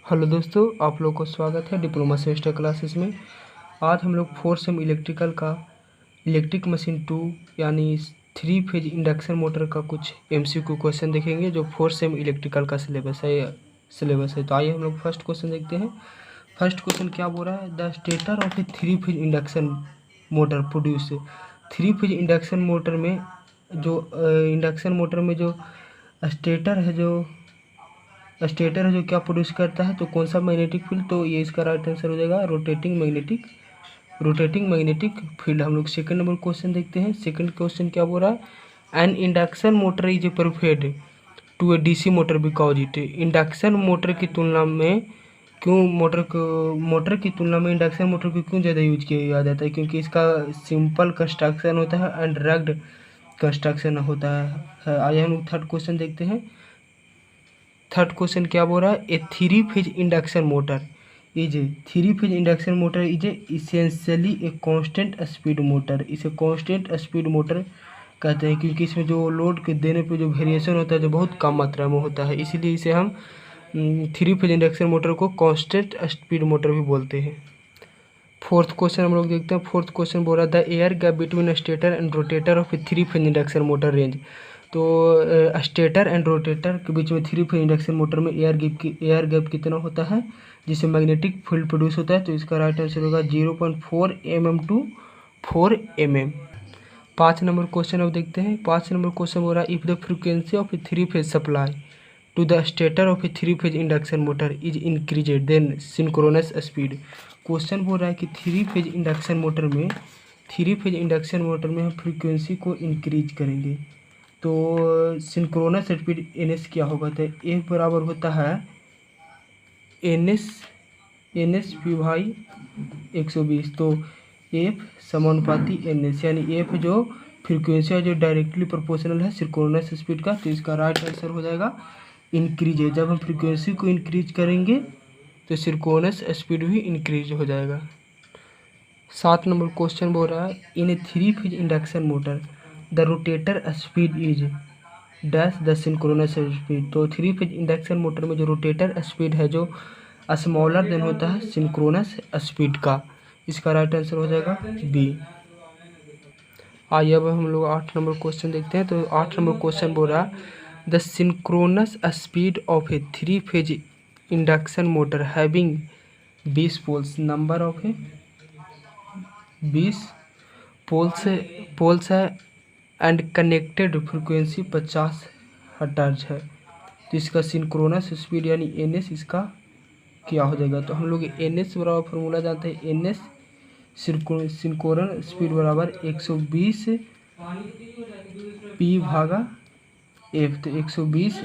Hello दोस्तों, आप लोग को स्वागत है डिप्लोमा सेमेस्टर क्लासेस में। आज हम लोग फोर्थ सेम इलेक्ट्रिकल का इलेक्ट्रिक मशीन 2 यानी 3 फेज इंडक्शन मोटर का कुछ एमसीक्यू क्वेश्चन देखेंगे जो फोर्थ सेम इलेक्ट्रिकल का सिलेबस है। तो आइए हम लोग फर्स्ट क्वेश्चन देखते हैं। फर्स्ट क्वेश्चन क्या बोल रहा है, the stator of a 3 phase induction motor produce. 3 phase induction motor में जो स्टेटर है जो क्या प्रोड्यूस करता है, तो कौन सा मैग्नेटिक फील्ड, तो ये इसका राइट आंसर हो जाएगा रोटेटिंग मैग्नेटिक फील्ड। हम लोग सेकंड नंबर क्वेश्चन देखते हैं। सेकंड क्वेश्चन क्या बोल रहा है, an induction motor is a perfect to a DC motor because it. Induction motor की तुलना में इंडक्शन मोटर को क्यों ज़्यादा यूज किया जाता है, क्योंकि इसका सिंपल कंस्ट्रक्शन होता है एंड रग्ड कंस्ट्रक्शन होता है। आइए हम लोग थर्ड क्वेश्चन देखते हैं। थर्ड क्वेश्चन क्या बोल रहा है, ए 3 phase induction motor is essentially a constant speed motor. इसे कांस्टेंट स्पीड मोटर कहते हैं क्योंकि इसमें जो लोड के देने पे जो वेरिएशन होता है जो बहुत कम मात्रा में होता है, इसीलिए इसे हम 3 फेज इंडक्शन मोटर को कांस्टेंट स्पीड मोटर भी बोलते हैं। फोर्थ क्वेश्चन हम लोग देखते हैं। फोर्थ क्वेश्चन बोल रहा है, the air gap between stator and rotator of a 3 phase induction motor range. तो स्टेटर एंड रोटेटर के बीच में 3 फेज इंडक्शन मोटर में एयर गैप कितना होता है जिससे मैग्नेटिक फील्ड प्रोड्यूस होता है, तो इसका राइट आंसर होगा 0.4 mm to 4 mm। 5 number question अब देखते हैं। 5 नंबर क्वेश्चन बोल रहा है, if the frequency of a 3 phase supply to the stator of a 3 phase induction motor is increased then synchronous speed. Question बोल रहा है कि 3 फेज इंडक्शन मोटर में हम फ्रीक्वेंसी को इंक्रीज करेंगे तो सिंक्रोनस स्पीड एनएस क्या होगा, तो एफ बराबर होता है एनएस पी भाई 120। तो एफ समानुपाती एनएस, यानी एफ जो फ्रीक्वेंसी है जो डायरेक्टली प्रोपोर्शनल है सिंक्रोनस स्पीड का, तो इसका राइट आंसर हो जाएगा इंक्रीज है। जब हम फ्रीक्वेंसी को इंक्रीज करेंगे तो सिंक्रोनस स्पीड भी इंक्रीज हो जाएगा। 7 नंबर क्वेश्चन बोल रहा है, इन ए 3 phase induction motor the rotator speed is dash the synchronous speed. तो 3 फेज इंडक्शन मोटर में जो रोटेटर स्पीड है जो स्मॉलर देन होता है सिंक्रोनस स्पीड का, इसका राइट आंसर हो जाएगा बी। आइए अब हम लोग 8 नंबर क्वेश्चन देखते हैं। तो 8 नंबर क्वेश्चन बोल रहा है, the synchronous speed of a 3 phase induction motor having 20 poles, number of a 20 poles है एंड कनेक्टेड फ्रीक्वेंसी 50 हर्ट्ज है, तो इसका सिंक्रोनस स्पीड यानी एनएस इसका क्या हो जाएगा। तो हम लोग एनएस बराबर फार्मूला जानते हैं, एनएस सिंक्रोनस स्पीड बराबर 120 पी भागा एफ। तो 120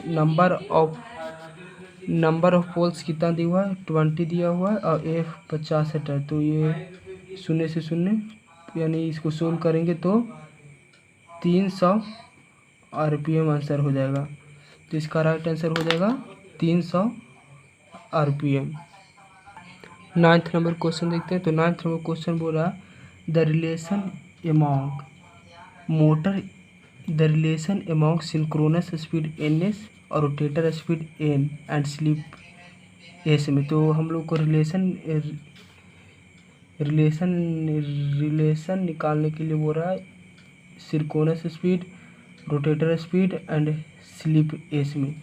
नंबर ऑफ पोल्स कितना दिया हुआ है, 20 दिया हुआ है और एफ 50 हर्ट्ज। तो ये 0 से 0 यानी इसको सोल्व करेंगे तो 300 RPM आंसर हो जाएगा, तो इसका राइट आंसर हो जाएगा 300 RPM। 9th नंबर क्वेश्चन देखते हैं। तो 9th नंबर क्वेश्चन बोल रहा है, the relation among synchronous speed NS और rotator speed N and slip S में। तो हम लोग को रिलेशन निकालने के लिए बोल रहा है synchronous speed, rotator speed and slip S में।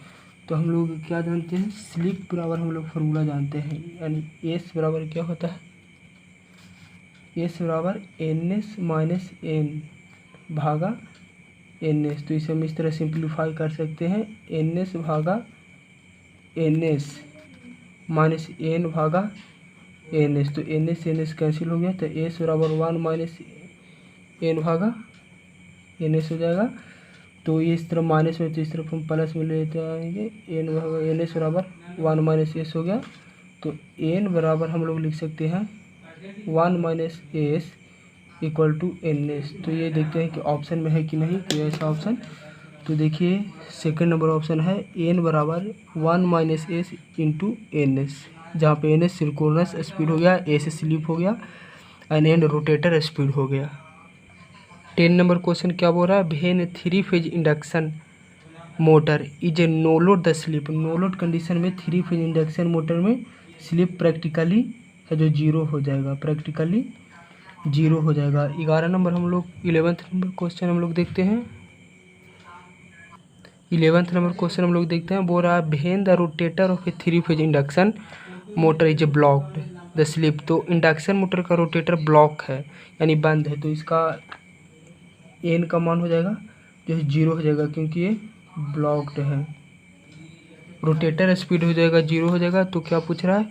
तो हम लोग क्या जानते हैं, स्लिप बराबर हम लोग फार्मूला जानते हैं, यानी एस बराबर क्या होता है, एस बराबर NS माइनस एन भागा NS। तो इसे हम इस तरह सिंप्लीफाई कर सकते हैं, NS भागा NS माइनस एन भागा NS। तो NS कैंसिल हो गया, तो S बराबर 1 माइनस एन भागा NS हो जाएगा। तो ये इस तरफ माइनस में, तो इस तरफ हम प्लस में लेते आएंगे, एन भागा NS बराबर 1 माइनस S हो गया। तो N बराबर हम लोग लिख सकते हैं 1 minus S equal to NS। तो ये देखते हैं कि ऑप्शन में है कि नहीं कोई ऐसा ऑप्शन। तो देखिए सेकंड नंबर ऑप्शन है N बराबर 1 माइनस S इंटू NS, जहाँ पे NS सिंक्रोनस स्पीड हो गया, S स्लिप हो गया एंड N रोटेटर स्पीड हो गया। 10 नंबर क्वेश्चन क्या बोल रहा है, when 3 phase induction motor is a no load the slip, no load condition में 3 फेज इंडक्शन मोटर में स्लिप प्रैक्टिकली है जो 0 हो जाएगा, प्रैक्टिकली 0 हो जाएगा। 11 नंबर हम लोग 11th नंबर क्वेश्चन हम लोग देखते हैं। 11th नंबर क्वेश्चन हम लोग देखते हैं। बोल रहा है when the rotator of a 3 phase induction motor is blocked the slip, तो इंडक्शन मोटर का रोटेटर ब्लॉक है यानी बंद है, तो इसका एन का मान हो जाएगा जो है 0 हो जाएगा क्योंकि ये ब्लॉक्ड है। रोटेटर स्पीड हो जाएगा 0 हो जाएगा। तो क्या पूछ रहा है,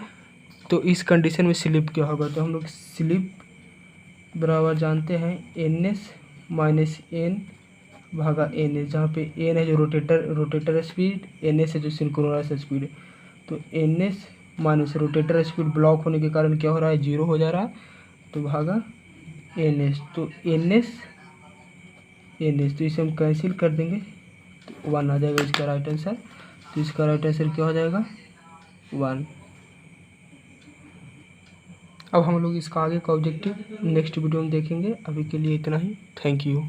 तो इस कंडीशन में स्लिप क्या होगा, तो हम लोग स्लिप बराबर जानते हैं NS माइनस एन भागा NS, जहाँ पे एन है जो रोटेटर स्पीड, NS है जो सिंक्रोनस स्पीड है। तो NS minus rotator speed block होने के कारण क्या हो रहा है, 0 हो जा रहा है, तो भागा NS, तो NS तो इसे हम कैंसिल कर देंगे तो 1 आ जाएगा इसका राइट आंसर। तो इसका राइट आंसर क्या हो जाएगा 1। अब हम लोग इसका आगे का ऑब्जेक्टिव नेक्स्ट वीडियो में देखेंगे। अभी के लिए इतना ही। Thank you.